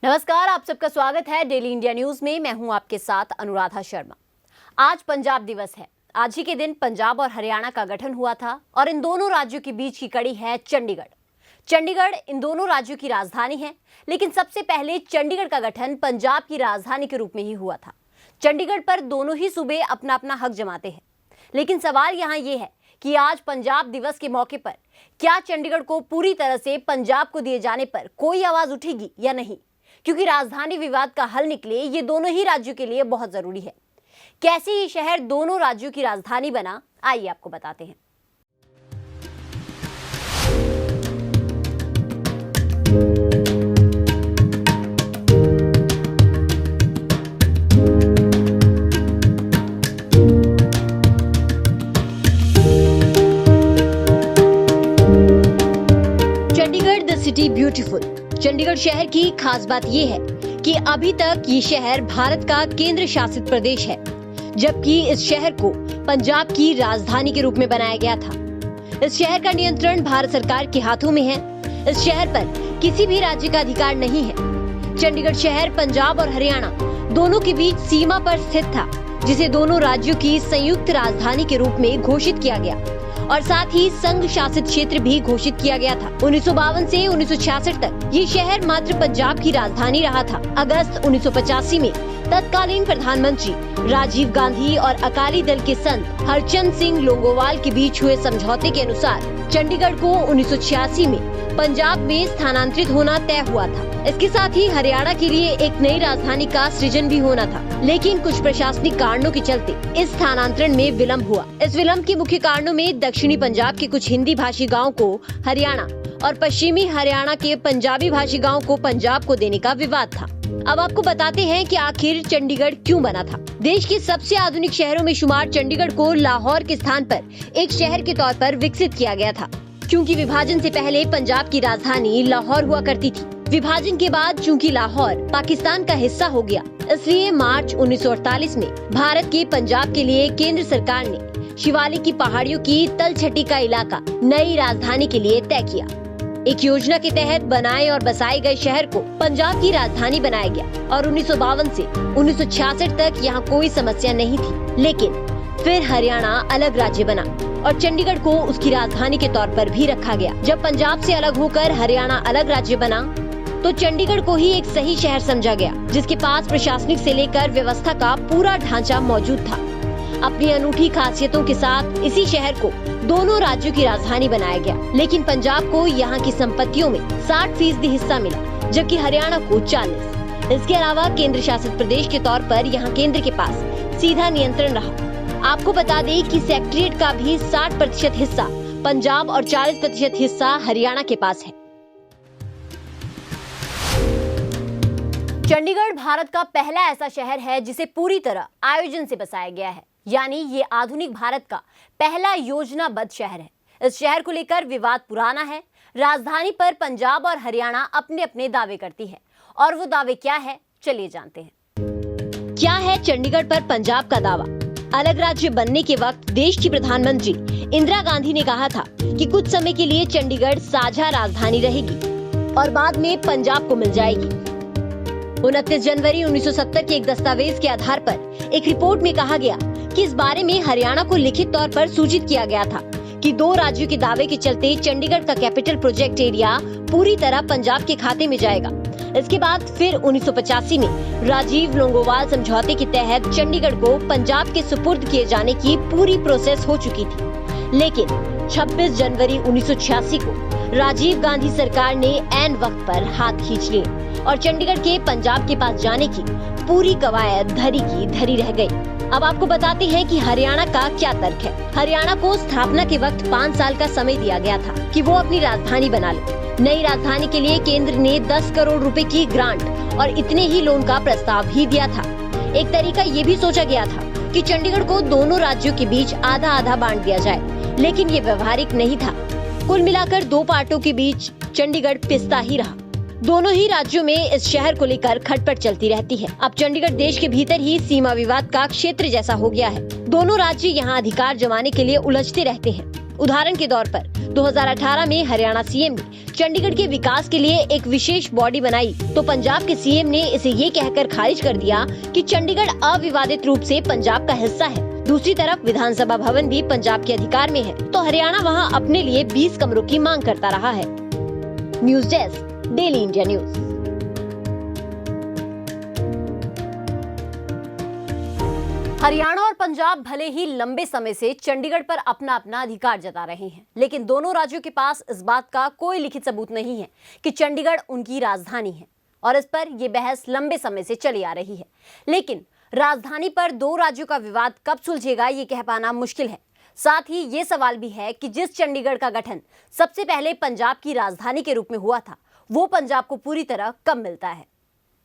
नमस्कार, आप सबका स्वागत है डेली इंडिया न्यूज में। मैं हूं आपके साथ अनुराधा शर्मा। आज पंजाब दिवस है। आज ही के दिन पंजाब और हरियाणा का गठन हुआ था और इन दोनों राज्यों के बीच की कड़ी है चंडीगढ़। चंडीगढ़ इन दोनों राज्यों की राजधानी है, लेकिन सबसे पहले चंडीगढ़ का गठन पंजाब की राजधानी के रूप में ही हुआ था। चंडीगढ़ पर दोनों ही सूबे अपना अपना हक जमाते हैं, लेकिन सवाल यहाँ ये है कि आज पंजाब दिवस के मौके पर क्या चंडीगढ़ को पूरी तरह से पंजाब को दिए जाने पर कोई आवाज उठेगी या नहीं, क्योंकि राजधानी विवाद का हल निकले ये दोनों ही राज्यों के लिए बहुत जरूरी है। कैसे ये शहर दोनों राज्यों की राजधानी बना, आइए आपको बताते हैं। Chandigarh the city beautiful. Chandigarh शहर की खास बात ये है कि अभी तक ये शहर भारत का केंद्र शासित प्रदेश है, जबकि इस शहर को पंजाब की राजधानी के रूप में बनाया गया था। इस शहर का नियंत्रण भारत सरकार के हाथों में है। इस शहर पर किसी भी राज्य का अधिकार नहीं है। चंडीगढ़ शहर पंजाब और हरियाणा दोनों के बीच सीमा पर स्थित था, जिसे दोनों राज्यों की संयुक्त राजधानी के रूप में घोषित किया गया और साथ ही संघ शासित क्षेत्र भी घोषित किया गया था। 1952 से 1966 तक ये शहर मात्र पंजाब की राजधानी रहा था। अगस्त 1985 में तत्कालीन प्रधानमंत्री राजीव गांधी और अकाली दल के संत हरचंद सिंह लोंगोवाल के बीच हुए समझौते के अनुसार चंडीगढ़ को 1986 में पंजाब में स्थानांतरित होना तय हुआ था। इसके साथ ही हरियाणा के लिए एक नई राजधानी का सृजन भी होना था, लेकिन कुछ प्रशासनिक कारणों के चलते इस स्थानांतरण में विलम्ब हुआ। इस विलम्ब के मुख्य कारणों में दक्षिणी पंजाब के कुछ हिंदी भाषी गाँव को हरियाणा और पश्चिमी हरियाणा के पंजाबी भाषी गाँव को पंजाब को देने का विवाद था। अब आपको बताते हैं कि आखिर चंडीगढ़ क्यों बना था। देश के सबसे आधुनिक शहरों में शुमार चंडीगढ़ को लाहौर के स्थान पर एक शहर के तौर पर विकसित किया गया था, क्योंकि विभाजन से पहले पंजाब की राजधानी लाहौर हुआ करती थी। विभाजन के बाद चूंकि लाहौर पाकिस्तान का हिस्सा हो गया, इसलिए मार्च 1948 में भारत के पंजाब के लिए केंद्र सरकार ने शिवालिक की पहाड़ियों की तलछटी का इलाका नई राजधानी के लिए तय किया। एक योजना के तहत बनाए और बसाए गए शहर को पंजाब की राजधानी बनाया गया और 1952 से 1966 तक यहाँ कोई समस्या नहीं थी। लेकिन फिर हरियाणा अलग राज्य बना और चंडीगढ़ को उसकी राजधानी के तौर पर भी रखा गया। जब पंजाब से अलग होकर हरियाणा अलग राज्य बना, तो चंडीगढ़ को ही एक सही शहर समझा गया, जिसके पास प्रशासनिक से लेकर व्यवस्था का पूरा ढांचा मौजूद था। अपनी अनूठी खासियतों के साथ इसी शहर को दोनों राज्यों की राजधानी बनाया गया। लेकिन पंजाब को यहाँ की संपत्तियों में 60% हिस्सा मिला, जबकि हरियाणा को 40%। इसके अलावा केंद्र शासित प्रदेश के तौर पर यहाँ केंद्र के पास सीधा नियंत्रण रहा। आपको बता दें कि सेक्रेटेरिएट का भी 60% हिस्सा पंजाब और 40% हिस्सा हरियाणा के पास है। चंडीगढ़ भारत का पहला ऐसा शहर है जिसे पूरी तरह आयोजन से बसाया गया है, यानी ये आधुनिक भारत का पहला योजनाबद्ध शहर है। इस शहर को लेकर विवाद पुराना है। राजधानी पर पंजाब और हरियाणा अपने अपने दावे करती है, और वो दावे क्या है, चलिए जानते हैं। क्या है चंडीगढ़ पर पंजाब का दावा? अलग राज्य बनने के वक्त देश की प्रधानमंत्री इंदिरा गांधी ने कहा था कि कुछ समय के लिए चंडीगढ़ साझा राजधानी रहेगी और बाद में पंजाब को मिल जाएगी। 29 जनवरी 1970 के एक दस्तावेज के आधार पर एक रिपोर्ट में कहा गया कि इस बारे में हरियाणा को लिखित तौर पर सूचित किया गया था कि दो राज्यों के दावे के चलते चंडीगढ़ का कैपिटल प्रोजेक्ट एरिया पूरी तरह पंजाब के खाते में जाएगा। इसके बाद फिर 1985 में राजीव लोंगोवाल समझौते के तहत चंडीगढ़ को पंजाब के सुपुर्द किए जाने की पूरी प्रोसेस हो चुकी थी। लेकिन 26 जनवरी 1986 को राजीव गांधी सरकार ने ऐन वक्त पर हाथ खींच लिए और चंडीगढ़ के पंजाब के पास जाने की पूरी कवायद धरी की धरी रह गई। अब आपको बताते हैं कि हरियाणा का क्या तर्क है। हरियाणा को स्थापना के वक्त 5 साल का समय दिया गया था कि वो अपनी राजधानी बना ले। नई राजधानी के लिए केंद्र ने 10 करोड़ रुपए की ग्रांट और इतने ही लोन का प्रस्ताव भी दिया था। एक तरीका ये भी सोचा गया था कि चंडीगढ़ को दोनों राज्यों के बीच आधा आधा बांट दिया जाए, लेकिन ये व्यवहारिक नहीं था। कुल मिलाकर दो पार्टों के बीच चंडीगढ़ पिसता ही रहा। दोनों ही राज्यों में इस शहर को लेकर खटपट चलती रहती है। अब चंडीगढ़ देश के भीतर ही सीमा विवाद का क्षेत्र जैसा हो गया है। दोनों राज्य यहाँ अधिकार जमाने के लिए उलझते रहते हैं। उदाहरण के तौर पर 2018 में हरियाणा सीएम ने चंडीगढ़ के विकास के लिए एक विशेष बॉडी बनाई, तो पंजाब के सीएम ने इसे ये कहकर खारिज कर दिया कि चंडीगढ़ अविवादित रूप से पंजाब का हिस्सा है। दूसरी तरफ विधानसभा भवन भी पंजाब के अधिकार में है, तो हरियाणा वहां अपने लिए 20 कमरों की मांग करता रहा है। News desk, daily India news. Haryana और पंजाब भले ही लंबे समय से चंडीगढ़ पर अपना अपना अधिकार जता रहे हैं, लेकिन दोनों राज्यों के पास इस बात का कोई लिखित सबूत नहीं है कि चंडीगढ़ उनकी राजधानी है, और इस पर यह बहस लंबे समय से चली आ रही है। लेकिन राजधानी पर दो राज्यों का विवाद कब सुलझेगा, ये कह पाना मुश्किल है। साथ ही ये सवाल भी है कि जिस चंडीगढ़ का गठन सबसे पहले पंजाब की राजधानी के रूप में हुआ था, वो पंजाब को पूरी तरह कब मिलता है।